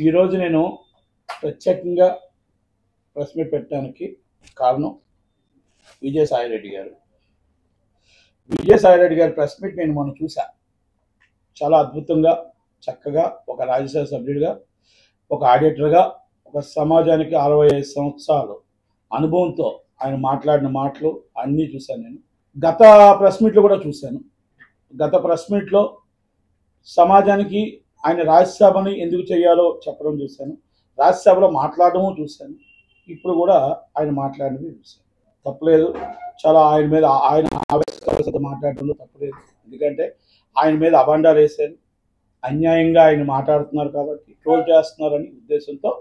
ఈరోజు నేను ప్రత్యేకంగా ప్రెస్ మీట్ పెట్టడానికి కారణం విజయసాయిరెడ్డి గారు. విజయసాయిరెడ్డి గారి ప్రెస్ మీట్ నేను మొన్న చూసా. చాలా అద్భుతంగా, చక్కగా ఒక రాజ్యసభ సభ్యుడిగా, ఒక ఆడిటర్గా, ఒక సమాజానికి 65 సంవత్సరాలు అనుభవంతో ఆయన మాట్లాడిన మాటలు అన్నీ చూశాను. నేను గత ప్రెస్ మీట్లు కూడా చూశాను. గత ప్రెస్ మీట్లో సమాజానికి ఆయన రాజ్యసభని ఎందుకు చేయాలో చెప్పడం చూశాను. రాజ్యసభలో మాట్లాడడము చూశాను. ఇప్పుడు కూడా ఆయన మాట్లాడినవి చూశాను. తప్పలేదు. చాలా ఆయన ఆవేశంతో మాట్లాడడంలో తప్పలేదు. ఎందుకంటే ఆయన మీద అబండాలు వేశారు. అన్యాయంగా ఆయన మాట్లాడుతున్నారు కాబట్టి ట్రోల్ చేస్తున్నారని ఉద్దేశంతో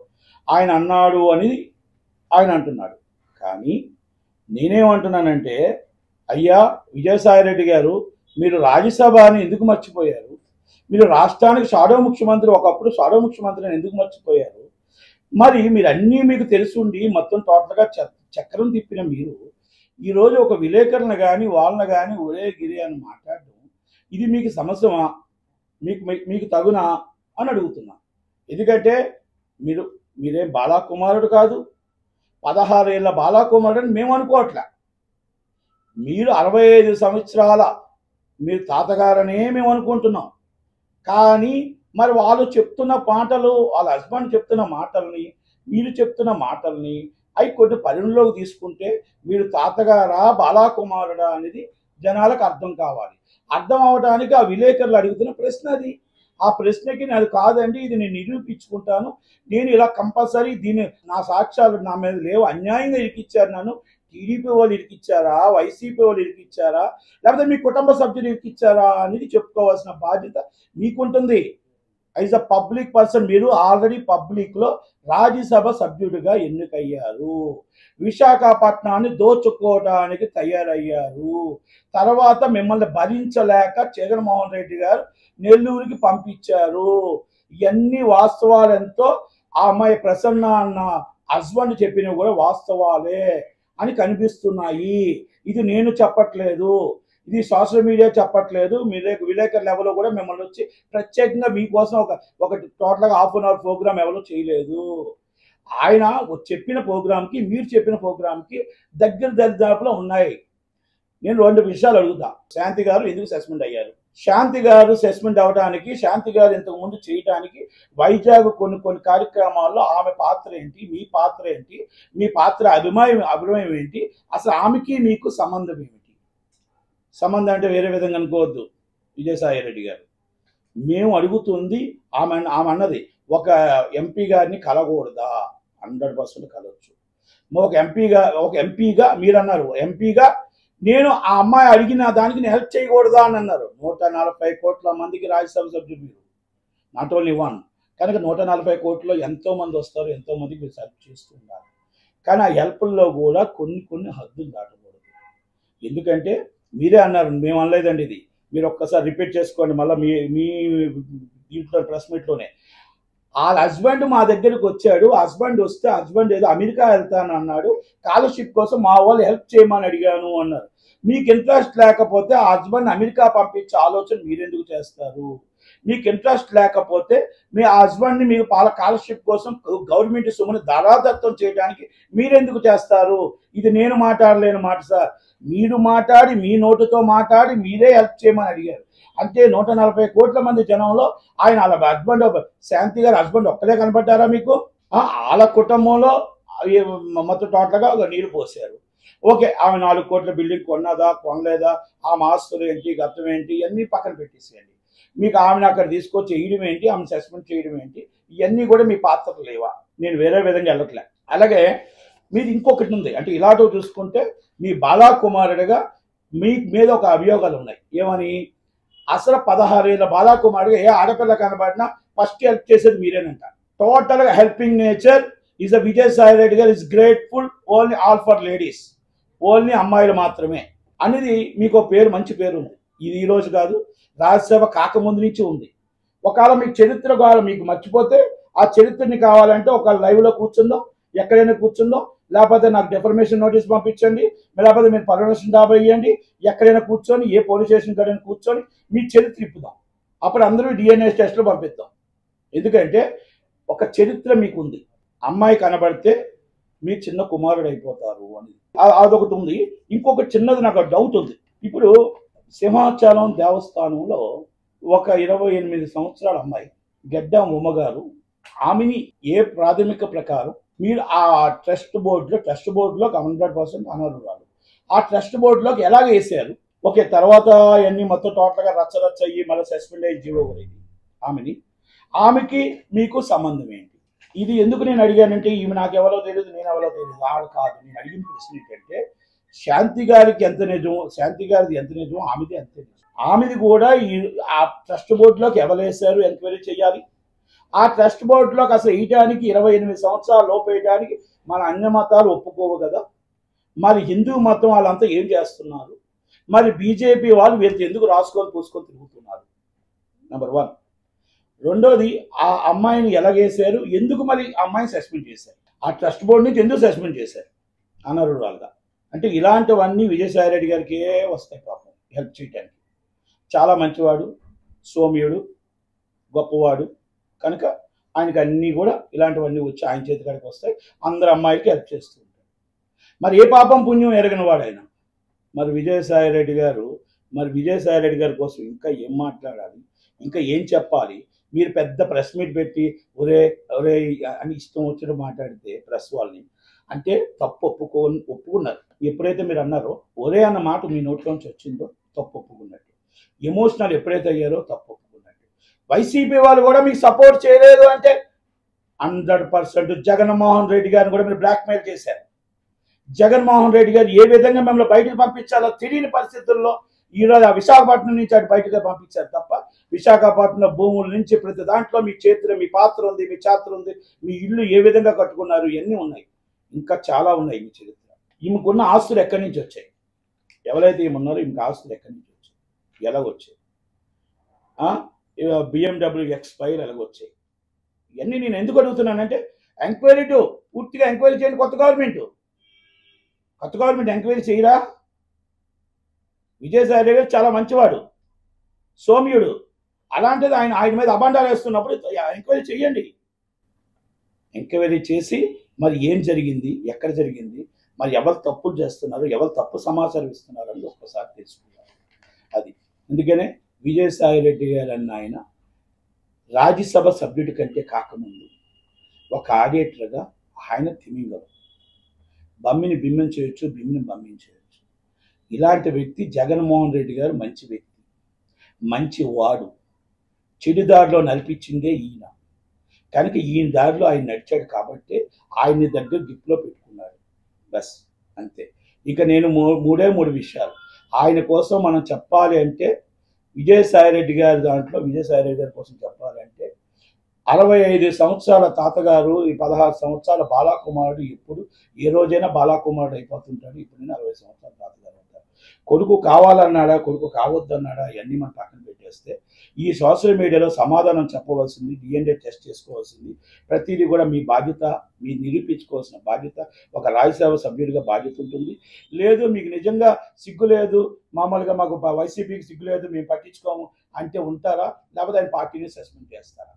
ఆయన అన్నాడు అని ఆయన అంటున్నాడు. కానీ నేనేమంటున్నానంటే, అయ్యా విజయసాయిరెడ్డి గారు, మీరు రాజ్యసభని ఎందుకు మర్చిపోయారు? మీరు రాష్ట్రానికి షాడో ముఖ్యమంత్రి, ఒకప్పుడు షాడో ముఖ్యమంత్రిని ఎందుకు మర్చిపోయారు? మరి మీరు అన్నీ మీకు తెలుసుండి మొత్తం టోటల్గా చక్రం తిప్పిన మీరు ఈరోజు ఒక విలేకరులను కానీ వాళ్ళని కానీ ఒరే గిరి అని మాట్లాడడం, ఇది మీకు సమస్యమా? మీకు తగునా అని అడుగుతున్నా. ఎందుకంటే మీరేం బాలాకుమారుడు కాదు, 16 ఏళ్ళ బాలాకుమారుడు అని మేము అనుకోవట్లే. మీరు 65 సంవత్సరాల మీరు తాతగారనే మేము అనుకుంటున్నాం. కానీ మరి వాళ్ళు చెప్తున్న మాటలు, వాళ్ళ హస్బెండ్ చెప్తున్న మాటల్ని, మీరు చెప్తున్న మాటల్ని అవి కొన్ని పరిగణలోకి తీసుకుంటే మీరు తాతగారా బాలాకుమారుడా అనేది జనాలకు అర్థం కావాలి. అర్థం అవడానికి ఆ విలేకరులు అడుగుతున్న ప్రశ్న అది. ఆ ప్రశ్నకి నాది కాదండి, ఇది నేను నిరూపించుకుంటాను, నేను ఇలా కంపల్సరీ దీన్ని నా సాక్ష్యాలు నా మీద లేవు, అన్యాయంగా ఇరికిచ్చారు నన్ను, టీడీపీ వాళ్ళు ఇరికిచ్చారా, వైసీపీ వాళ్ళు ఇరికిచ్చారా, లేకపోతే మీ కుటుంబ సభ్యులు ఇరికిచ్చారా అనేది చెప్పుకోవాల్సిన బాధ్యత మీకుంటుంది. యాజ్ అ పబ్లిక్ పర్సన్ మీరు ఆల్రెడీ పబ్లిక్లో రాజ్యసభ సభ్యుడిగా ఎన్నికయ్యారు. విశాఖపట్నాన్ని దోచుకోవడానికి తయారయ్యారు. తర్వాత మిమ్మల్ని భరించలేక జగన్మోహన్ రెడ్డి గారు నెల్లూరుకి పంపించారు. ఇవన్నీ వాస్తవాలు ఎంతో ఆ అమ్మాయి ప్రసన్న అన్న హస్బెండ్ చెప్పినవి కూడా వాస్తవాలే అని కనిపిస్తున్నాయి. ఇది నేను చెప్పట్లేదు, ఇది సోషల్ మీడియా చెప్పట్లేదు. విలేకరు లెవెల్లో కూడా మిమ్మల్ని వచ్చి ప్రత్యేకంగా మీకోసం ఒక టోటల్గా ½ అన్ అవర్ ప్రోగ్రామ్ ఎవరో చేయలేదు. ఆయన చెప్పిన ప్రోగ్రామ్కి మీరు చెప్పిన ప్రోగ్రామ్కి దరిదాపులో ఉన్నాయి. నేను 2 విషయాలు అడుగుతా. శాంతి గారు ఎందుకు సస్పెండ్ అయ్యారు? శాంతి గారు సస్పెండ్ అవ్వడానికి, శాంతి గారు ఇంతకుముందు చేయడానికి వైజాగ్ కొన్ని కార్యక్రమాల్లో ఆమె పాత్ర ఏంటి, మీ పాత్ర ఏంటి, మీ పాత్ర అభినయం ఏంటి, అసలు ఆమెకి మీకు సంబంధం ఏమిటి? సంబంధం అంటే వేరే విధంగా అనుకోవద్దు విజయసాయిరెడ్డి గారు. మేము అడుగుతుంది ఆమె అన్నది ఒక ఎంపీ గారిని కలగకూడదా? 100% కలవచ్చు. ఒక ఎంపీగా మీరు అన్నారు, ఎంపీగా నేను ఆ అమ్మాయి అడిగిన దానికి నేను హెల్ప్ చేయకూడదా అని అన్నారు. 140 కోట్ల మందికి రాజ్యసభ సభ్యులు మీరు, నాట్ ఓన్లీ వన్. కనుక 140 కోట్లలో ఎంతోమంది వస్తారు, ఎంతోమందికి మీరు హెల్ప్ చేస్తున్నారు. కానీ ఆ హెల్ప్ల్లో కూడా కొన్ని హద్దులు దాటకూడదు. ఎందుకంటే మీరే అన్నారు, మేము అనలేదండి ఇది, మీరు ఒక్కసారి రిపీట్ చేసుకోండి మళ్ళీ మీ దీంట్లో ప్రెస్ మీట్లోనే. వాళ్ళ హస్బెండ్ మా దగ్గరికి వచ్చాడు, హస్బెండ్ వస్తే హస్బెండ్ ఏదో అమెరికా వెళ్తాను అన్నాడు, స్కాలర్షిప్ కోసం మా వాళ్ళు హెల్ప్ చేయమని అడిగాను అన్నారు. మీకు ఇంట్రెస్ట్ లేకపోతే ఆ హస్బెండ్ అమెరికా పంపించే ఆలోచన మీరెందుకు చేస్తారు? మీకు ఇంట్రెస్ట్ లేకపోతే మీ హస్బెండ్ని మీరు స్కాలర్షిప్ కోసం గవర్నమెంట్ సొమ్ముని ధరాదత్తం చేయడానికి మీరెందుకు చేస్తారు? ఇది నేను మాట్లాడలేని మాట సార్. మీరు మాట్లాడి, మీ నోటుతో మాట్లాడి మీరే హెల్ప్ చేయమని అడిగారు. అంటే 140 కోట్ల మంది జనంలో ఆయన వాళ్ళ హస్బెండ్, శాంతి గారి హస్బెండ్ ఒక్కడే కనపడ్డారా మీకు? వాళ్ళ కుటుంబంలో మొత్తం టోటల్గా నీళ్ళు పోసారు. ఓకే, ఆమె 4 కోట్ల బిల్డింగ్ కొన్నదా, కొనలేదా, ఆమె ఆస్తులు ఏంటి, గతం ఏంటి, ఇవన్నీ పక్కన పెట్టేసేయండి. మీకు ఆమెను అక్కడ తీసుకొచ్చి వేయడం ఏంటి, ఆమెను సస్పెండ్ చేయడం ఏంటి, ఇవన్నీ కూడా మీ పాత్రలు లేవా? నేను వేరే విధంగా వెళ్ళట్లే. అలాగే మీరు ఇంకొకటి ఉంది, అంటే ఇలాంటివి చూసుకుంటే మీ బాలాకుమారుడిగా మీ మీద ఒక అభియోగాలు ఉన్నాయి. ఏమని? అసలు 16 ఏళ్ళ బాలాకుమారుడిగా ఏ ఆడపిల్ల కనబడినా ఫస్ట్ హెల్ప్ చేసేది మీరేనంట. టోటల్గా helping nature is a Vijayasai Reddy గారు is grateful only all for ladies, only అమ్మాయిలు మాత్రమే అనేది మీకు పేరు, మంచి పేరు ఉంది. ఇది ఈరోజు కాదు, రాజ్యసభ కాకముందు నుంచి ఉంది. ఒకవేళ మీకు చరిత్ర కావాలి, మీకు మర్చిపోతే ఆ చరిత్రని కావాలంటే ఒక లైవ్లో కూర్చుందాం, ఎక్కడైనా కూర్చుందాం, లేకపోతే నాకు డెఫర్మేషన్ నోటీస్ పంపించండి, లేకపోతే మీరు పర్మిషన్ డాబా ఇవ్వండి, ఎక్కడైనా కూర్చొని ఏ పోలీస్ స్టేషన్ కాడైనా కూర్చొని మీ చరిత్ర ఇప్పుదాం. అప్పుడు అందరూ DNA టెస్టులు పంపిద్దాం. ఎందుకంటే ఒక చరిత్ర మీకుంది. అమ్మాయి కనబడితే మీ చిన్న కుమారుడు అయిపోతారు అని అదొకటి ఉంది. ఇంకొక చిన్నది నాకు డౌట్ ఉంది. ఇప్పుడు సింహాచలం దేవస్థానంలో ఒక 28 సంవత్సరాల అమ్మాయి గెడ్డం ఉమ్మగారు, ఆమెని ఏ ప్రాథమిక ప్రకారం మీరు ఆ ట్రస్ట్ బోర్డులో 100% అనర్హురాలు. ఆ ట్రస్ట్ బోర్డులోకి ఎలాగ వేసారు? ఓకే, తర్వాత అవన్నీ మొత్తం టోటల్గా రచ్చరచ్చ అయ్యి మళ్ళీ సస్పెండ్ అయ్యి జీవో గురైంది. ఆమెకి మీకు సంబంధం ఏంటి? ఇది ఎందుకు నేను అడిగానంటే, ఈమె నాకు ఎవరో తెలియదు, నేను ఎవరో తెలియదు ఆవిడ కాదు. నేను అడిగిన ప్రశ్న ఏంటంటే, శాంతి గారికి ఎంత నిజం, శాంతి గారిది ఎంత నిజం, ఆమెది ఎంత నిజం. ఆమెది కూడా ఆ ట్రస్ట్ బోర్డులోకి ఎవరేసారు ఎంక్వైరీ చేయాలి. ఆ ట్రస్ట్ బోర్డులోకి అసలు వేయడానికి 28 సంవత్సరాల లోపు వేయడానికి మన అన్య మతాలు ఒప్పుకోవు కదా. మరి హిందూ మతం వాళ్ళంతా ఏం చేస్తున్నారు? మరి బీజేపీ వాళ్ళు వీళ్ళకి ఎందుకు రాసుకొని పూసుకొని తిరుగుతున్నారు? నెంబర్ 1. రెండోది, ఆ అమ్మాయిని ఎలాగేశారు, ఎందుకు మరి అమ్మాయిని సస్పెండ్ చేశారు? ఆ ట్రస్ట్ బోర్డు నుంచి ఎందుకు సస్పెండ్ చేశారు అనర్హురాలుగా? అంటే ఇలాంటివన్నీ విజయసాయి రెడ్డి గారికే వస్తాయి పాపం హెల్ప్ చేయడానికి. చాలా మంచివాడు, సౌమ్యుడు, గొప్పవాడు కనుక ఆయనకి అన్నీ కూడా ఇలాంటివన్నీ వచ్చి ఆయన చేతి కాడికి వస్తాయి. అందరు అమ్మాయిలకి హెల్ప్ చేస్తూ ఉంటారు. మరి ఏ పాపం పుణ్యం ఎరగని వాడు ఆయన. మరి విజయసాయి రెడ్డి గారి కోసం ఇంకా ఏం మాట్లాడాలి, ఇంకా ఏం చెప్పాలి? మీరు పెద్ద ప్రెస్ మీట్ పెట్టి ఒరే అని ఇష్టం వచ్చినట్టు మాట్లాడితే ప్రెస్ వాళ్ళని అంటే తప్పు ఒప్పుకున్నారు. ఎప్పుడైతే మీరు అన్నారో ఒరే అన్న మాట మీ నోట్లోంచి వచ్చిందో తప్పు ఒప్పుకున్నట్టు. ఎమోషనల్ ఎప్పుడైతే అయ్యారో తప్పు ఒప్పుకున్నట్టు. వైసీపీ వాళ్ళు కూడా మీకు సపోర్ట్ చేయలేదు అంటే 100% జగన్మోహన్ రెడ్డి గారిని కూడా మీరు బ్లాక్మెయిల్ చేశారు. జగన్మోహన్ రెడ్డి గారు ఏ విధంగా మిమ్మల్ని బయటకు పంపించాలో తెలియని పరిస్థితుల్లో ఈరోజు ఆ విశాఖపట్నం నుంచి అటు బయటగా పంపించారు తప్ప, విశాఖపట్నంలో భూముల నుంచి ప్రతి దాంట్లో మీ చేతిలో మీ పాత్ర ఉంది, మీ చాత్ర ఉంది, మీ ఇల్లు ఏ విధంగా కట్టుకున్నారు ఇవన్నీ ఉన్నాయి. ఇంకా చాలా ఉన్నాయి మీ చరిత్ర. ఈమెకున్న ఆస్తులు ఎక్కడి నుంచి వచ్చాయి? ఎవరైతే ఈమెన్నారో ఈమెకు ఆస్తులు ఎక్కడి నుంచి వచ్చాయి, ఎలాగొచ్చాయి? BMW X5 ఎలాగొచ్చాయి? ఇవన్నీ నేను ఎందుకు అడుగుతున్నానంటే, పూర్తిగా ఎంక్వైరీ చేయండి. కొత్త గవర్నమెంట్ ఎంక్వైరీ చేయరా? విజయసాయి రెడ్డి గారు చాలా మంచివాడు, సౌమ్యుడు. అలాంటిది ఆయన మీద అబండాలు వేస్తున్నప్పుడు ఎంక్వైరీ చేయండి. ఎంక్వైరీ చేసి మరి ఏం జరిగింది, ఎక్కడ జరిగింది, మరి ఎవరు తప్పులు చేస్తున్నారు, ఎవరు తప్పు సమాచారం ఇస్తున్నారు అని ఒక్కసారి తెలుసుకున్నారు. అది అందుకనే విజయసాయి రెడ్డి గారు అన్న ఆయన రాజ్యసభ సభ్యుడి కంటే కాకముందు ఒక ఆడిటర్గా ఆయన తిమింగలం. బమ్మిని బిమ్మం చేయొచ్చు, బిమ్మిని బమ్మించవచ్చు. ఇలాంటి వ్యక్తి జగన్మోహన్ రెడ్డి గారు మంచి వ్యక్తి, మంచి వాడు. చెడు దారిలో నడిపించిందే ఈయన కనుక ఈయన దారిలో ఆయన నడిచాడు కాబట్టి ఆయన్ని దగ్గర గిఫ్ట్లో పెట్టుకున్నాడు. బస్ అంతే. ఇక నేను మూడు విషయాలు ఆయన కోసం మనం చెప్పాలి అంటే, విజయసాయి రెడ్డి గారి కోసం చెప్పాలంటే 65 సంవత్సరాల తాతగారు, ఈ 16 సంవత్సరాల బాలాకుమారుడు ఎప్పుడు ఏ రోజైనా బాలాకుమారుడు అయిపోతుంటాడు. ఇప్పుడు నేను 60 సంవత్సరాల తాతగారు ఉంటారు. కొడుకు కావాలన్నాడా, కొడుకు కావద్దన్నాడా, ఇవన్నీ మనం పక్కన పెట్టేస్తే ఈ సోషల్ మీడియాలో సమాధానం చెప్పవలసింది, DNA టెస్ట్ చేసుకోవాల్సింది, ప్రతిదీ కూడా మీ బాధ్యత, మీ నిరూపించుకోవాల్సిన బాధ్యత ఒక రాజ్యసభ సభ్యుడిగా బాధ్యత ఉంటుంది. లేదు మీకు నిజంగా సిగ్గు లేదు, మామూలుగా మాకు వైసీపీకి సిగ్గు లేదు, మేము పట్టించుకోము అంటే ఉంటారా? లేకపోతే ఆయన పార్టీని సస్పెండ్ చేస్తారా?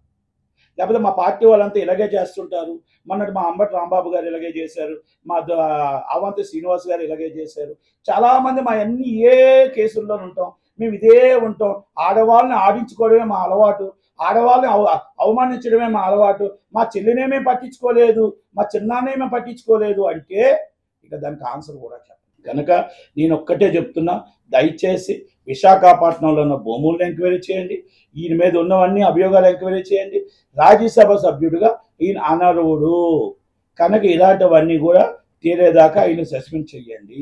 లేకపోతే మా పార్టీ వాళ్ళంతా ఇలాగే చేస్తుంటారు, మొన్నటి మా అంబటి రాంబాబు గారు ఇలాగే చేశారు, మా అవంతి శ్రీనివాస్ గారు ఇలాగే చేశారు. చాలామంది మా అన్ని ఏ కేసుల్లో ఉంటాం, మేము ఇదే ఉంటాం. ఆడవాళ్ళని ఆడించుకోవడమే మా అలవాటు, ఆడవాళ్ళని అవమానించడమే మా అలవాటు, మా చెల్లినేమే పట్టించుకోలేదు, మా చిన్నాన్నేమే పట్టించుకోలేదు అంటే ఇక దానికి ఆన్సర్ కూడా చెప్పండి. కనుక నేను ఒక్కటే చెప్తున్నా, దయచేసి విశాఖపట్నంలో ఉన్న భూములను ఎంక్వైరీ చేయండి, ఈయన మీద ఉన్నవన్నీ అభియోగాలు ఎంక్వైరీ చేయండి. రాజ్యసభ సభ్యుడిగా ఈయన అనర్హుడు కనుక ఇలాంటివన్నీ కూడా తీరేదాకా ఈయన సస్పెండ్ చేయండి.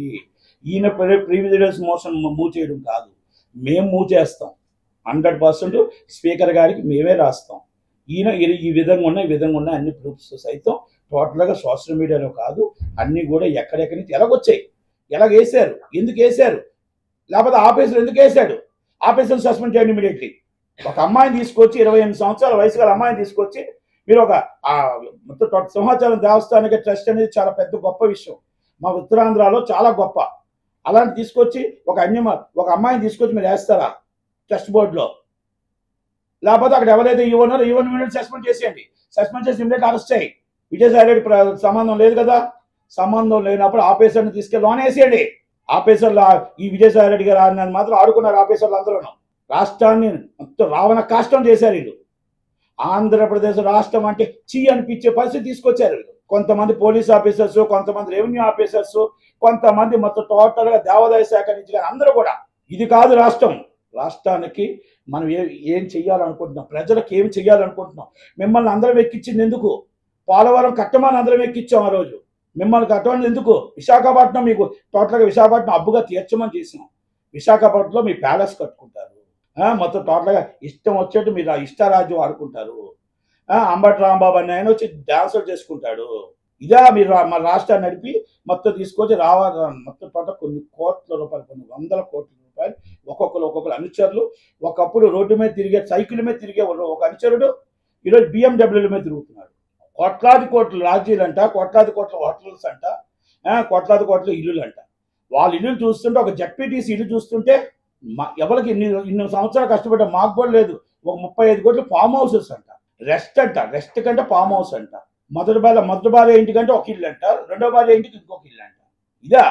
ఈయన ప్రివిలేజ్ మోషన్ మూవ్ చేయడం కాదు, మేము మూవ్ చేస్తాం. 100% స్పీకర్ గారికి మేమే రాస్తాం. ఈయన ఈ విధంగా ఉన్న అన్ని ప్రూఫ్స్ సైతం టోటల్గా సోషల్ మీడియాలో కాదు, అన్నీ కూడా ఎక్కడెక్కడి నుంచి ఎలాగొచ్చాయి, ఎలాగేసారు, ఎందుకు వేసారు, లేకపోతే ఆఫీసులు ఎందుకు వేసాడు, ఆఫీసులు సస్పెండ్ చేయండి ఇమీడియట్లీ. ఒక అమ్మాయిని తీసుకొచ్చి 28 సంవత్సరాల వయసు గల అమ్మాయిని తీసుకొచ్చి మీరు ఒక మొత్తం సింహాచలం దేవస్థానిక ట్రస్ట్ అనేది చాలా పెద్ద గొప్ప విషయం, మా ఉత్తరాంధ్రలో చాలా గొప్ప. అలాంటి తీసుకొచ్చి ఒక అమ్మాయిని తీసుకొచ్చి మీరు వేస్తారా ట్రస్ట్ బోర్డులో? లేకపోతే అక్కడ ఎవరైతే ఈవోనో ఈవోన్ ఇమీడియట్ సస్పెండ్ చేసేయండి. సస్పెండ్ చేసి ఇమీడియట్ అరెస్ట్ చేయి. విజయసాయి రెడ్డి సంబంధం లేదు కదా. సంబంధం లేనప్పుడు ఆఫీసర్ని తీసుకెళ్ళి లోన్ వేసేయండి. ఆఫీసర్లు ఈ విజయసాయి రెడ్డి గారు ఆడినది మాత్రం ఆడుకున్నారు. ఆఫీసర్లు అందరూ రాష్ట్రాన్ని మొత్తం రావణ కాష్టం చేశారు వీళ్ళు. ఆంధ్రప్రదేశ్ రాష్ట్రం అంటే చీ అనిపించే పరిస్థితి తీసుకొచ్చారు వీళ్ళు. కొంతమంది పోలీస్ ఆఫీసర్స్, కొంతమంది రెవెన్యూ ఆఫీసర్స్, కొంతమంది మొత్తం టోటల్గా దేవాదాయ శాఖ నుంచి కానీ అందరూ కూడా ఇది కాదు రాష్ట్రం. రాష్ట్రానికి మనం ఏం చెయ్యాలనుకుంటున్నాం, ప్రజలకు ఏం చెయ్యాలనుకుంటున్నాం. మిమ్మల్ని అందరం ఎక్కించింది ఎందుకు? పోలవరం కట్టమని అందరం ఎక్కించాం ఆ రోజు. మిమ్మల్ని కట్టమని ఎందుకు? విశాఖపట్నం మీకు టోటల్గా విశాఖపట్నం అబ్బుగా తీర్చమని చేసినాం. విశాఖపట్నంలో మీ ప్యాలెస్ కట్టుకుంటారు. మొత్తం టోటల్గా ఇష్టం వచ్చేట్టు మీరు ఇష్టారాజ్యం ఆడుకుంటారు. అంబటి రాంబాబు అని ఆయన వచ్చి డాన్సులు చేసుకుంటాడు. ఇదా మీరు మన రాష్ట్రాన్ని నడిపి మొత్తం తీసుకొచ్చి మొత్తం టోటల్ కొన్ని కోట్ల రూపాయలు, కొన్ని వందల కోట్ల రూపాయలు ఒక్కొక్కరు అనుచరులు. ఒకప్పుడు రోడ్డు మీద తిరిగే సైకిల్ మీద తిరిగే ఒక అనుచరుడు ఈరోజు BMW మీద తిరుగుతున్నాడు. కోట్లాది కోట్ల లాడ్జీలు అంట, కోట్లాది కోట్ల హోటల్స్ అంట, కోట్లాది కోట్ల ఇల్లులు అంట. వాళ్ళ ఇల్లు చూస్తుంటే, ఒక జెడ్పీటీసీ ఇల్లు చూస్తుంటే ఎవరికి ఇన్ని సంవత్సరాలు కష్టపడ్డా మాకు కూడా లేదు. ఒక 35 కోట్లు ఫామ్ హౌసెస్ అంట. రెస్ట్ అంట, రెస్ట్ కంటే ఫామ్ హౌస్ అంట. మొదటి భార్య ఇంటికంటే ఒక ఇల్లు అంట, రెండో భార్య ఇంటికి ఇంకొక ఇల్లు అంట. ఇదా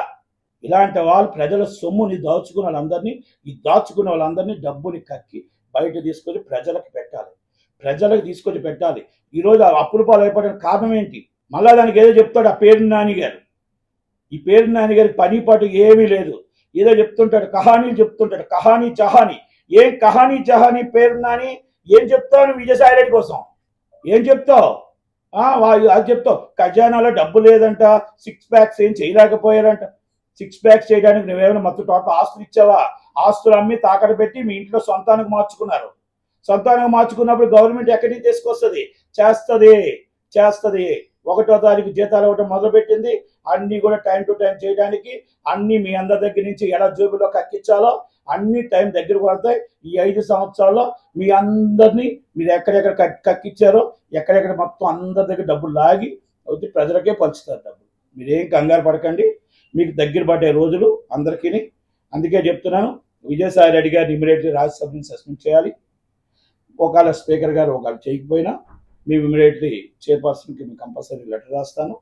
ఇలాంటి వాళ్ళు ప్రజల సొమ్ముని దాచుకున్న వాళ్ళందరినీ డబ్బుని కక్కి బయట తీసుకొని ప్రజలకు పెట్టాలి. ఈరోజు అప్పుల పాలు అయిపోవడానికి కారణం ఏంటి? మళ్ళా దానికి ఏదో చెప్తాడు ఆ పేరు నాని గారు. ఈ పేరు నాని గారికి పని పాటు ఏమీ లేదు. ఏదో చెప్తుంటాడు, కహానీలు చెప్తుంటాడు. కహానీ చహానీ. ఏం కహానీ చహానీ పేరు నాని? ఏం చెప్తావు విజయసాయి రెడ్డి కోసం? ఏం చెప్తావు? అది చెప్తావు ఖజానాలో డబ్బు లేదంట, 6 ప్యాక్స్ ఏం చేయలేకపోయారంట. 6 ప్యాక్స్ చేయడానికి నువ్వేమైనా మొత్తం టోటల్ ఆస్తులు ఇచ్చావా? ఆస్తులు అమ్మి తాకట పెట్టి మీ ఇంట్లో సొంతానికి మార్చుకున్నారు. సొంతానికి మార్చుకున్నప్పుడు గవర్నమెంట్ ఎక్కడికి తీసుకొస్తుంది? చేస్తుంది. 1వ తారీఖు జీతాలు ఇవ్వడం మొదలుపెట్టింది. అన్నీ కూడా టైం టు టైం చేయడానికి, అన్నీ మీ అందరి దగ్గర నుంచి ఎలా జేబులో కక్కించాలో అన్ని టైం దగ్గర పడతాయి. ఈ 5 సంవత్సరాల్లో మీ అందరినీ మీరు ఎక్కడెక్కడ కక్కిచ్చారో ఎక్కడెక్కడ మొత్తం అందరి దగ్గర డబ్బులు లాగి అవుతే ప్రజలకే పంచుతారు డబ్బులు. మీరేం కంగారు పడకండి, మీకు దగ్గర పడే రోజులు అందరికీ. అందుకే చెప్తున్నాను, విజయసాయి రెడ్డి గారిని ఇమీడియట్లీ రాజ్యసభని సస్పెండ్ చేయాలి. ఒకవేళ స్పీకర్ గారు ఒకవేళ చేయకపోయినా మేము ఇమీడియట్లీ చైర్పర్సన్కి మేము కంపల్సరీ లెటర్ రాస్తాను.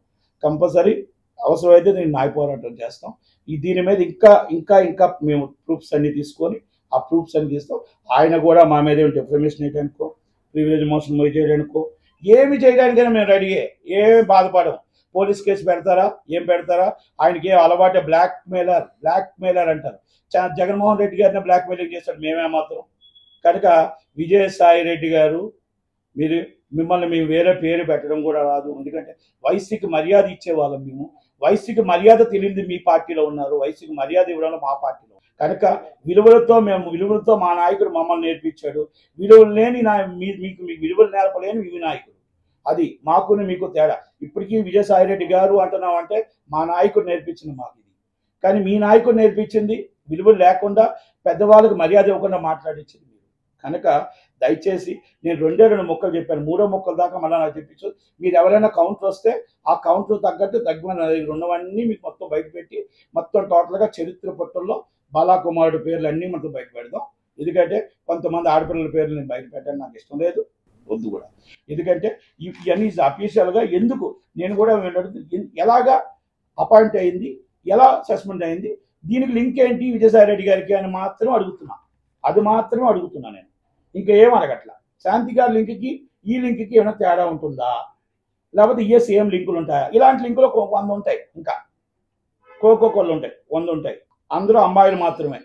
కంపల్సరీ అవసరమైతే నేను న్యాయ పోరాటం చేస్తాం. దీని మీద ఇంకా మేము ప్రూఫ్స్ అన్ని తీసుకొని ఆ ప్రూఫ్స్ అన్ని తీస్తాం. ఆయన కూడా మా మీద డిఫర్మేషన్ వేయడానికో, ప్రివిలేజ్ మోషన్ చేయడానికో, ఏమి చేయడానికైనా మేము రెడీయే. ఏమి బాధపడం. పోలీస్ కేసు పెడతారా? ఏం పెడతారా? ఆయనకి అలవాటే బ్లాక్ మెయిలర్ అంటారు. జగన్మోహన్ రెడ్డి గారిని బ్లాక్ మెయిలింగ్ చేస్తాడు. మేమేమాత్రం. కనుక విజయసాయి రెడ్డి గారు మిమ్మల్ని మేము వేరే పేరు పెట్టడం కూడా రాదు. ఎందుకంటే వయసుకి మర్యాద ఇచ్చేవాళ్ళం మేము. వయసుకి మర్యాద తెలియదు మీ పార్టీలో ఉన్నారు, వయసుకి మర్యాద ఇవ్వడంలో మా పార్టీలో. కనుక విలువలతో మా నాయకుడు మమ్మల్ని నేర్పించాడు. విలువలు లేని మీకు విలువలు నేర్పలేని మీ నాయకుడు. అది మీకు తేడా. ఇప్పటికీ విజయసాయి రెడ్డి గారు అంటున్నాం అంటే మా నాయకుడు నేర్పించింది మాకు ఇది. కానీ మీ నాయకుడు నేర్పించింది విలువలు లేకుండా పెద్దవాళ్ళకి మర్యాద ఇవ్వకుండా మాట్లాడించింది మీరు. కనుక దయచేసి నేను 2 మొక్కలు చెప్పాను, 3వ మొక్కల దాకా మళ్ళీ నాకు చెప్పించు. మీరు ఎవరైనా కౌంటర్ వస్తే ఆ కౌంటర్ తగ్గట్టు తగ్గమని ఉన్నవన్నీ మీకు మొత్తం బయట పెట్టి మొత్తం టోటల్గా చరిత్ర పుట్టల్లో బాలాకుమారుడు పేర్లు అన్నీ మొత్తం బయట పెడదాం. ఎందుకంటే కొంతమంది ఆడపిల్లల పేర్లు నేను బయట పెట్టాను, నాకు ఇష్టం లేదు, వద్దు కూడా. ఎందుకంటే ఇవన్నీ అఫీషియల్గా ఎందుకు నేను కూడా ఎలాగా అపాయింట్ అయింది, ఎలా సస్పెండ్ అయింది, దీనికి లింక్ ఏంటి విజయసాయి రెడ్డి గారికి అని మాత్రం అడుగుతున్నా. అది మాత్రమే అడుగుతున్నా నేను, ఇంకా ఏం అడగట్లా. శాంతి గారి లింక్కి ఈ లింక్కి ఏమైనా తేడా ఉంటుందా, లేకపోతే సేమ్ లింకులు ఉంటాయా? ఇలాంటి లింకులు 100 ఉంటాయి, ఇంకా కోకోకోళ్ళు ఉంటాయి, 100 ఉంటాయి. అందరూ అమ్మాయిలు మాత్రమే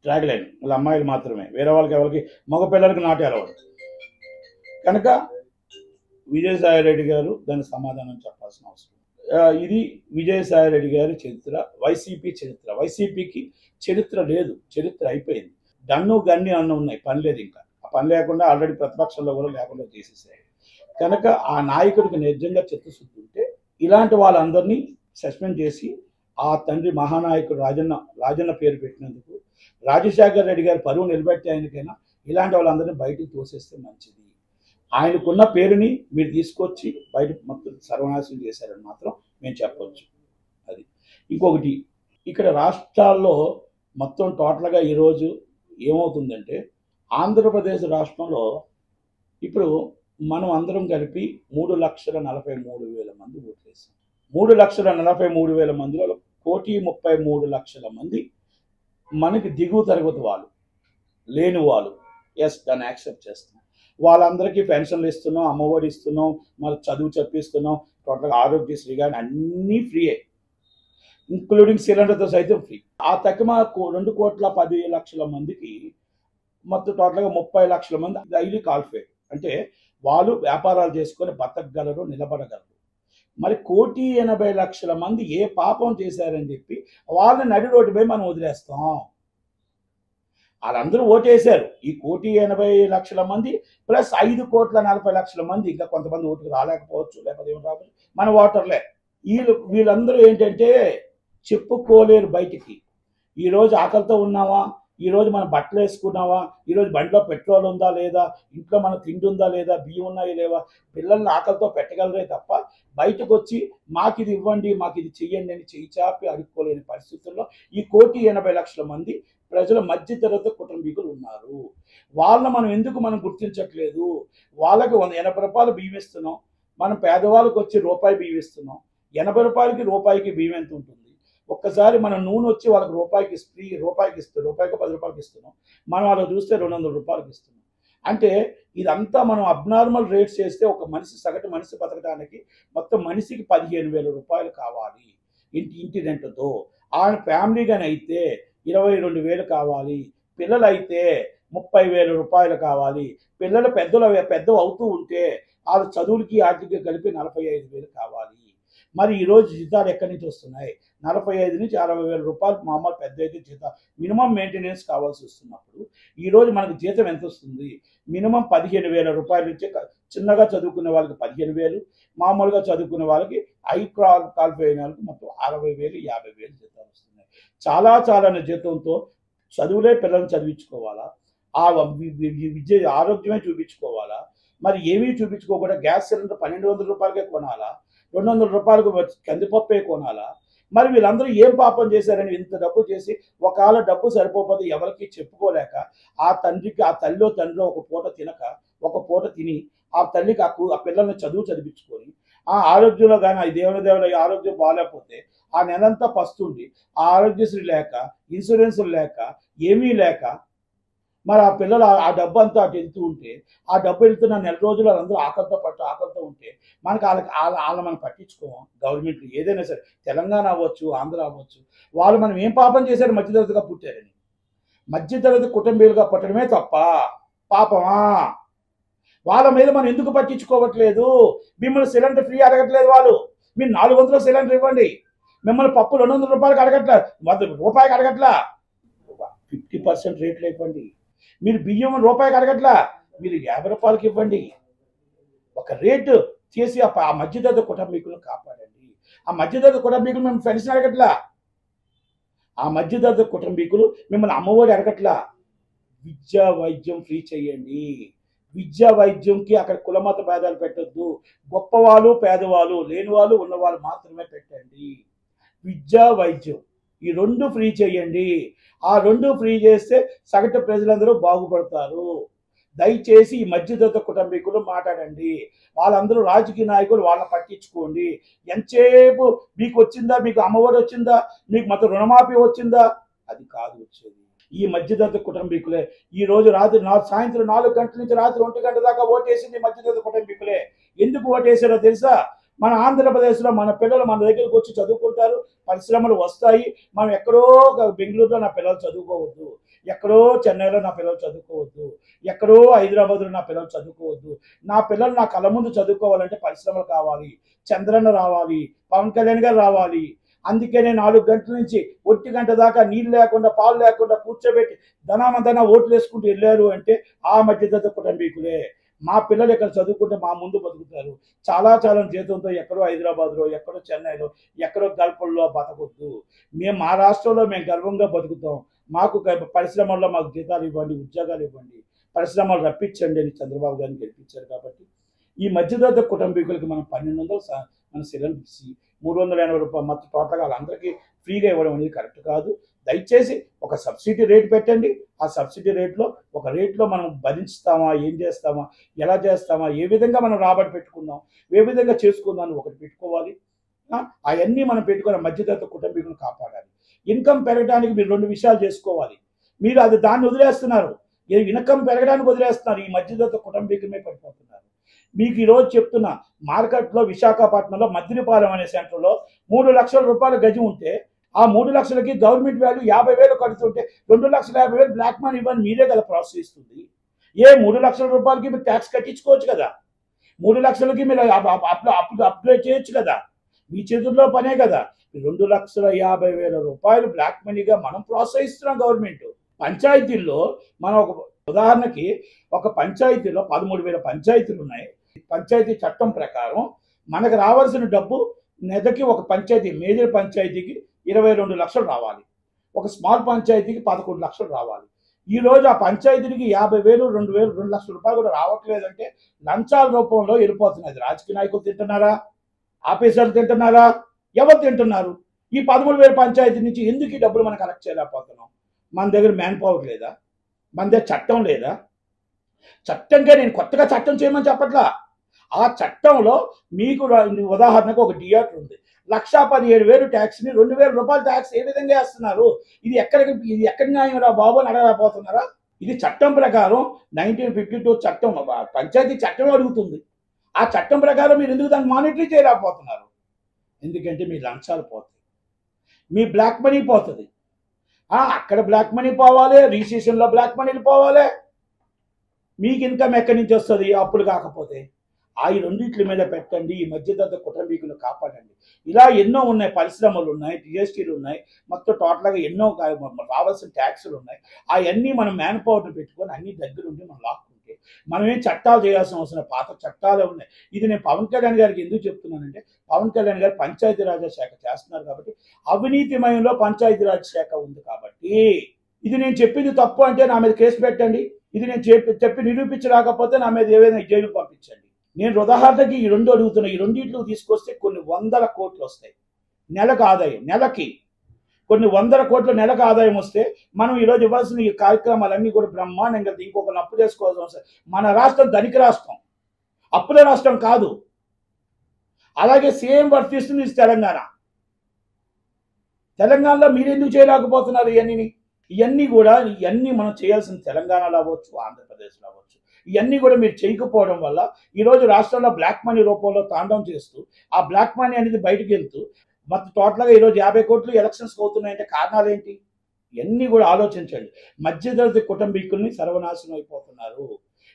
ట్రాక్ లైన్, వాళ్ళ అమ్మాయిలు మాత్రమే, వేరే వాళ్ళకి ఎవరికి మగపిల్లలకి నాటే అలవాటు. కనుక విజయసాయి రెడ్డి గారు దానికి సమాధానం చెప్పాల్సిన అవసరం. ఇది విజయసాయి రెడ్డి గారి చరిత్ర, వైసీపీ చరిత్ర. వైసీపీకి చరిత్ర లేదు, చరిత్ర అయిపోయింది. డన్ను గన్ని అన్న ఉన్నాయి, పని లేదు. ఇంకా ఆ పని లేకుండా ఆల్రెడీ ప్రతిపక్షంలో కూడా లేకుండా చేసేసాయి. కనుక ఆ నాయకుడికి నిజంగా చిత్తశుద్ధి ఉంటే ఇలాంటి వాళ్ళందరినీ సస్పెండ్ చేసి ఆ తండ్రి మహానాయకుడు రాజన్న పేరు పెట్టినందుకు రాజశేఖర్ రెడ్డి గారి పరువు నిలబెట్టే ఆయనకైనా ఇలాంటి వాళ్ళందరినీ బయటకు తోసేస్తే మంచిది. ఆయనకున్న పేరుని మీరు తీసుకొచ్చి బయట మొత్తం సర్వనాశనం చేశారని మాత్రం మేము చెప్పవచ్చు. అది ఇంకొకటి, ఇక్కడ రాష్ట్రాల్లో మొత్తం టోటల్గా ఈరోజు ఏమవుతుందంటే ఆంధ్రప్రదేశ్ రాష్ట్రంలో ఇప్పుడు మనం అందరం కలిపి 3,43,000 మంది ఓట్లు వేసాం. 3,43,000 మందిలో 1,33,00,000 మంది మనకి దిగువ తరగతి వాళ్ళు, లేని వాళ్ళు. ఎస్, దాన్ని యాక్సెప్ట్ చేస్తున్నాం. వాళ్ళందరికీ పెన్షన్లు ఇస్తున్నాం, అమ్మఒడి ఇస్తున్నాం, మరి చదువు చెప్పిస్తున్నాం, టోటల్గా ఆరోగ్యశ్రీ కానీ అన్నీ ఫ్రీయే, ఇంక్లూడింగ్ సిలిండర్తో సైతం ఫ్రీ. ఆ తక్కువ 2,10,00,000 మందికి మొత్తం టోటల్గా 30 లక్షల మంది డైలీ క్వాలిఫైడ్, అంటే వాళ్ళు వ్యాపారాలు చేసుకొని బతకగలరు, నిలబడగలరు. మరి 1,80,00,000 మంది ఏ పాపం చేశారని చెప్పి వాళ్ళని నడి రోడ్డుపై మనం వదిలేస్తాం. వాళ్ళందరూ ఓటేశారు. ఈ 1,80,00,000 మంది ప్లస్ 5,40,00,000 మంది, ఇంకా కొంతమంది ఓటుకు రాలేకపోవచ్చు, లేకపోతే ఏమి రావచ్చు, మన ఓటర్లే. వీళ్ళందరూ ఏంటంటే చెప్పుకోలేరు బయటికి. ఈరోజు ఆకలితో ఉన్నావా, ఈరోజు మనం బట్టలు వేసుకున్నావా, ఈరోజు బండిలో పెట్రోల్ ఉందా లేదా, ఇంట్లో మన తిండి ఉందా లేదా, బియ్యం ఉన్నాయా లేవా, పిల్లల్ని ఆకలితో పెట్టగలరే తప్ప బయటకు వచ్చి మాకు ఇది ఇవ్వండి, మాకు ఇది చెయ్యండి అని చెయ్యి చాపి అడుక్కోలేని పరిస్థితుల్లో ఈ 1,80,00,000 మంది ప్రజల మధ్యతరగతి కుటుంబీకులు ఉన్నారు. వాళ్ళని మనం గుర్తించట్లేదు. వాళ్ళకి 80 రూపాయలు బియ్యం ఇస్తున్నాం, మనం పేదవాళ్ళకి వచ్చి రూపాయి బియ్యం ఇస్తున్నాం. 80 రూపాయలకి రూపాయికి బియ్యం ఎంత ఉంటుంది? ఒక్కసారి మన నూనె వచ్చి వాళ్ళకి రూపాయికి ఫ్రీ, రూపాయికి ఇస్తున్నాం, రూపాయికి 10 రూపాయలకి ఇస్తున్నాం. మనం వాళ్ళకి చూస్తే 200 రూపాయలకి ఇస్తున్నాం. అంటే ఇదంతా మనం అబ్నార్మల్ రేట్స్ చేస్తే ఒక మనిషి, సగటు మనిషి బతకడానికి మొత్తం మనిషికి 15,000 రూపాయలు కావాలి ఇంటి రెంట్తో. ఆ ఫ్యామిలీగానే అయితే 22,000 కావాలి, పిల్లలు అయితే 30,000 రూపాయలు కావాలి, పిల్లలు పెద్ద అవుతూ ఉంటే వాళ్ళ చదువులకి వాటికి కలిపి 45,000 కావాలి. మరి ఈరోజు జీతాలు ఎక్కడి నుంచి వస్తున్నాయి? 45 నుంచి 60,000 రూపాయలు మామూలు పెద్ద అయితే జీతం, మినిమం మెయింటెనెన్స్ కావాల్సి వస్తున్నప్పుడు ఈరోజు మనకు జీతం ఎంత వస్తుంది? మినిమం 15,000 రూపాయల నుంచి చిన్నగా చదువుకునే వాళ్ళకి 15,000, మామూలుగా చదువుకునే వాళ్ళకి క్వాలిఫై అయిన వాళ్ళకి మొత్తం 60,000, 50,000 జీతాలు వస్తున్నాయి. చాలా జీతంతో చదువులే పిల్లల్ని చదివించుకోవాలా, ఆ విద్య ఆరోగ్యమే చూపించుకోవాలా, మరి ఏమీ చూపించుకోకుండా గ్యాస్ సిలిండర్ 1,200 రూపాయలకే కొనాలా, 200 రూపాయలకు కందిపప్పే కొనాలా? మరి వీళ్ళందరూ ఏం పాపం చేశారని ఇంత డబ్బు చేసి ఒకవేళ డబ్బు సరిపోతే ఎవరికి చెప్పుకోలేక ఆ తల్లిలో తండ్రిలో ఒక పూట తినక, ఒక పూట తిని ఆ తల్లికి ఆ పిల్లల్ని చదివించుకొని ఆ ఆరోగ్యంలో కానీ ఆ దేవుని ఆరోగ్యం బాగాలేకపోతే ఆ నెలంతా పస్తుండి ఆ ఆరోగ్యశ్రీ లేక, ఇన్సూరెన్సులు లేక, ఏమీ లేక మరి ఆ పిల్లలు ఆ డబ్బు అంతా అటు వెళ్తూ ఉంటే, ఆ డబ్బు వెళ్తున్న నెల రోజులు వాళ్ళందరూ ఆకలితో ఉంటే మనకి వాళ్ళని మనం పట్టించుకోము. గవర్నమెంట్ ఏదైనా సరే, తెలంగాణ అవ్వచ్చు, ఆంధ్ర అవ్వచ్చు, వాళ్ళు మనం ఏం పాపం చేశారు? మధ్యతరగతిగా పుట్టారని. మధ్యతరగతి కుటుంబీలుగా పుట్టడమే తప్ప పాపమా? వాళ్ళ మీద మనం ఎందుకు పట్టించుకోవట్లేదు? మిమ్మల్ని సిలిండర్ ఫ్రీ అడగట్లేదు వాళ్ళు, మీరు 400 సిలిండర్ ఇవ్వండి. మిమ్మల్ని పప్పు 200 రూపాయలకి అడగట్లా, 100 రూపాయలకి అడగట్లా, 50% రేట్లు ఇవ్వండి. మీరు బియ్యం రూపాయికి అడగట్లా, మీరు 50 రూపాయలకి ఇవ్వండి. ఒక రేటు చేసి ఆ మధ్యతరగతి కుటుంబీకులను కాపాడండి. ఆ మధ్యతరగతి కుటుంబీకులు మేము పెన్షన్ అడగట్లా, ఆ మధ్యతరగతి కుటుంబీకులు మిమ్మల్ని అమ్మఒడి అడగట్లా. విద్యా వైద్యం ఫ్రీ చేయండి. విద్యా వైద్యంకి అక్కడ కులమత భేదాలు పెట్టద్దు. గొప్పవాళ్ళు, పేదవాళ్ళు, లేనివాళ్ళు, ఉన్నవాళ్ళు మాత్రమే పెట్టండి. విద్యా వైద్యం ఈ 2 ఫ్రీ చేయండి. ఆ 2 ఫ్రీ చేస్తే సగటు ప్రజలందరూ బాగుపడతారు. దయచేసి ఈ మధ్యతరగతి కుటుంబీకులు మాట్లాడండి. వాళ్ళందరూ రాజకీయ నాయకులు, వాళ్ళని పట్టించుకోండి. ఎంతసేపు మీకు వచ్చిందా, మీకు అమ్మఒడి వచ్చిందా, మీకు మొత్తం రుణమాఫీ వచ్చిందా? అది కాదు వచ్చేది. ఈ మధ్యతరగతి కుటుంబీకులే ఈ రోజు సాయంత్రం 4 గంటల నుంచి రాత్రి 1 గంట దాకా ఓటేసింది మధ్యతరగతి కుటుంబీకులే. ఎందుకు ఓటేసారో తెలుసా? మన ఆంధ్రప్రదేశ్లో మన పిల్లలు మన దగ్గరికి వచ్చి చదువుకుంటారు, పరిశ్రమలు వస్తాయి. మనం ఎక్కడో బెంగళూరులో నా పిల్లలు చదువుకోవద్దు, ఎక్కడో చెన్నైలో నా పిల్లలు చదువుకోవద్దు, ఎక్కడో హైదరాబాద్లో నా పిల్లలు చదువుకోవద్దు. నా పిల్లలు నా కళ్ళ ముందు చదువుకోవాలంటే పరిశ్రమలు కావాలి, చంద్రన్న రావాలి, పవన్ కళ్యాణ్ గారు రావాలి. అందుకనే 4 గంటల నుంచి 1 గంట దాకా నీళ్ళు లేకుండా, పాలు లేకుండా కూర్చోబెట్టి ధనామందన ఓట్లు వేసుకుంటూ వెళ్ళారు అంటే ఆ మధ్యతరగతి కుటుంబీకులే. మా పిల్లలు ఇక్కడ చదువుకుంటే మా ముందు బతుకుతారు. చాలా జీతంతో ఎక్కడో హైదరాబాద్లో, ఎక్కడో చెన్నైలో, ఎక్కడో గల్ఫ్లో బతకొద్దు. మా రాష్ట్రంలో మేము గర్వంగా బతుకుతాం. మాకు పరిశ్రమల్లో మాకు జీతాలు ఇవ్వండి, ఉద్యోగాలు ఇవ్వండి, పరిశ్రమలు రప్పించండి అని చంద్రబాబు గారిని గెలిపించారు. కాబట్టి ఈ మధ్యతరగతి కుటుంబీకులకి మనం 1,200 మన సిలిండర్ ఇచ్చి 380 రూపాయలు మొత్తం టోటల్గా వాళ్ళందరికీ ఫ్రీగా ఇవ్వడం అనేది కరెక్ట్ కాదు. దయచేసి ఒక సబ్సిడీ రేట్ పెట్టండి. ఆ సబ్సిడీ రేట్లో మనం భరించుతామా, ఏం చేస్తామా, ఎలా చేస్తామా, ఏ విధంగా మనం రాబడి పెట్టుకుందాం, ఏ విధంగా చేసుకుందాం అని ఒకటి పెట్టుకోవాలి. అవన్నీ మనం పెట్టుకున్న మధ్యతరగతి కుటుంబీకులను కాపాడాలి. ఇన్కమ్ పెరగడానికి మీరు 2 విషయాలు చేసుకోవాలి. మీరు దాన్ని వదిలేస్తున్నారు. ఇన్కమ్ పెరగడానికి వదిలేస్తున్నారు. ఈ మధ్యతరగతి కుటుంబీకులమే పడిపోతున్నారు. మీకు ఈరోజు చెప్తున్నా, మార్కెట్లో విశాఖపట్నంలో మద్దిలపాలెం అనే సెంటర్లో 3 లక్షల రూపాయల గజం ఉంటే ఆ 3 లక్షలకి గవర్నమెంట్ వాల్యూ 50,000 కడుతుంటే 2,50,000 బ్లాక్ మనీ ఇవ్వని మీరే కదా ప్రోత్సహిస్తుంది. 3 లక్షల రూపాయలకి మీరు ట్యాక్స్ కట్టించుకోవచ్చు కదా. 3 లక్షలకి మీరు అప్గ్రేడ్ చేయొచ్చు కదా. మీ చేతుల్లో పనే కదా. 2,50,000 రూపాయలు బ్లాక్ మనీగా మనం ప్రోత్సహిస్తున్నాం గవర్నమెంట్. పంచాయతీల్లో మనం ఒక ఉదాహరణకి ఒక పంచాయతీలో 13,000 పంచాయతీలు ఉన్నాయి. పంచాయతీ చట్టం ప్రకారం మనకు రావాల్సిన డబ్బు నెలకి ఒక పంచాయతీ, మేజర్ పంచాయతీకి 22 లక్షలు రావాలి. ఒక స్మాల్ పంచాయతీకి 11 లక్షలు రావాలి. ఈ రోజు ఆ పంచాయతీకి 50,000, 2,000, 2 లక్షల రూపాయలు కూడా రావట్లేదంటే లంచాల రూపంలో వెళ్ళిపోతున్నది. రాజకీయ నాయకులు తింటున్నారా? ఆఫీసర్లు తింటున్నారా? ఎవరు తింటున్నారు? ఈ 13,000 పంచాయతీ నుంచి ఎందుకు ఈ డబ్బులు మనం కలెక్ట్ చేయలేకపోతున్నాం? మన దగ్గర మ్యాన్ పవర్ లేదా? మన దగ్గర చట్టం లేదా? చట్టంగా నేను కొత్తగా చట్టం చేయమని చెప్పట్లా. ఆ చట్టంలో మీకు ఉదాహరణకు ఒక థియేటర్ ఉంది. 1,17,000 ట్యాక్స్ని 2,000 రూపాయల ట్యాక్స్ ఏ విధంగా వేస్తున్నారు? ఇది ఎక్కడి న్యాయం రా బాబు అని అడగలేకపోతున్నారా? ఇది చట్టం ప్రకారం 1952 చట్టం, పంచాయతీ చట్టం అడుగుతుంది. ఆ చట్టం ప్రకారం మీరు ఎందుకు దాన్ని మానిటరీ చేయలేకపోతున్నారు? ఎందుకంటే మీ లంచాలు పోతాయి, మీ బ్లాక్ మనీ పోతుంది. అక్కడ బ్లాక్ మనీ పోవాలి, రిజిస్ట్రేషన్లో బ్లాక్ మనీలు పోవాలి. మీకు ఇన్కమ్ ఎక్కడి నుంచి వస్తుంది అప్పులు కాకపోతే? ఈ రెండింటి మీద పెట్టండి. ఈ మధ్యతరగతి కుటుంబీకులను కాపాడండి. ఇలా ఎన్నో ఉన్నాయి, పరిశ్రమలు ఉన్నాయి, జిఎస్టీలు ఉన్నాయి, మొత్తం టోటల్గా ఎన్నో రావాల్సిన ట్యాక్సులు ఉన్నాయి. అవన్నీ మనం మ్యాన్ పవర్ని పెట్టుకొని అన్ని దగ్గరుండి మనం లాక్కుంటే మనం ఏం చట్టాలు చేయాల్సిన అవసరం, పాత చట్టాలే ఉన్నాయి. ఇది నేను పవన్ కళ్యాణ్ గారికి ఎందుకు చెప్తున్నానంటే, పవన్ కళ్యాణ్ గారు పంచాయతీరాజ్ శాఖ చేస్తున్నారు కాబట్టి, అవినీతిమయంలో పంచాయతీరాజ్ శాఖ ఉంది కాబట్టి, ఇది నేను చెప్పింది తప్పు అంటే నా మీద కేసు పెట్టండి. ఇది నేను చెప్పి నిరూపించలేకపోతే నా మీద ఏవైనా జైలుకు పంపించండి. నేను ఉదాహరణకి ఈ 2 అడుగుతున్నా. ఈ రెండింటిలో తీసుకొస్తే కొన్ని 100 కోట్లు వస్తాయి నెలకు ఆదాయం. నెలకి కొన్ని 100 కోట్ల నెలకు ఆదాయం వస్తే మనం ఈరోజు ఇవ్వాల్సిన ఈ కార్యక్రమాలన్నీ కూడా బ్రహ్మాండంగా ఇంకొకరిని అప్పు చేసుకోవాల్సిన అవసరం. మన రాష్ట్రం ధనిక రాష్ట్రం, అప్పుల రాష్ట్రం కాదు. అలాగే సేమ్ వర్తిస్తుంది తెలంగాణ. తెలంగాణలో మీరు ఎందుకు చేయలేకపోతున్నారు? ఇవన్నీ మనం చేయాల్సిన తెలంగాణలో అవ్వచ్చు, ఆంధ్రప్రదేశ్లో అవ్వచ్చు. ఇవన్నీ కూడా మీరు చేయకపోవడం వల్ల ఈరోజు రాష్ట్రంలో బ్లాక్ మనీ రూపంలో తాండవం చేస్తూ, ఆ బ్లాక్ మనీ అనేది బయటకు వెళ్తూ మొత్తం టోటల్గా ఈరోజు 50 కోట్లు ఎలక్షన్స్కి అవుతున్నాయంటే కారణాలు ఏంటి? ఇవన్నీ కూడా ఆలోచించండి. మధ్యతరగతి కుటుంబీకుల్ని సర్వనాశనం అయిపోతున్నారు.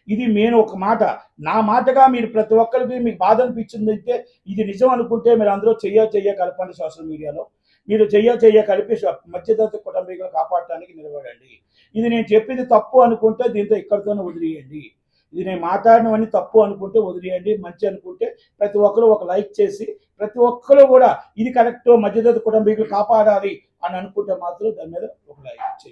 ఇది నేను ఒక మాట, నా మాటగా మీరు ప్రతి ఒక్కరికి మీకు బాధ అనిపించింది అయితే, ఇది నిజం అనుకుంటే మీరు అందరూ చెయ్య కలపండి. సోషల్ మీడియాలో మీరు చెయ్య కలిపి మధ్యతరగతి కుటుంబీకులు కాపాడటానికి నిలబడండి. ఇది నేను చెప్పింది తప్పు అనుకుంటే దీంతో ఇక్కడితోనే వదిలేయండి. ఇది నేను మాట్లాడినవన్నీ తప్పు అనుకుంటే వదిలేయండి. మంచి అనుకుంటే ప్రతి ఒక్కరు ఒక లైక్ చేసి, ప్రతి ఒక్కరు కూడా ఇది కరెక్ట్, మధ్యతరగతి కుటుంబీకులు కాపాడాలి అని అనుకుంటే మాత్రం దాని మీద ఒక లైక్ చేయండి.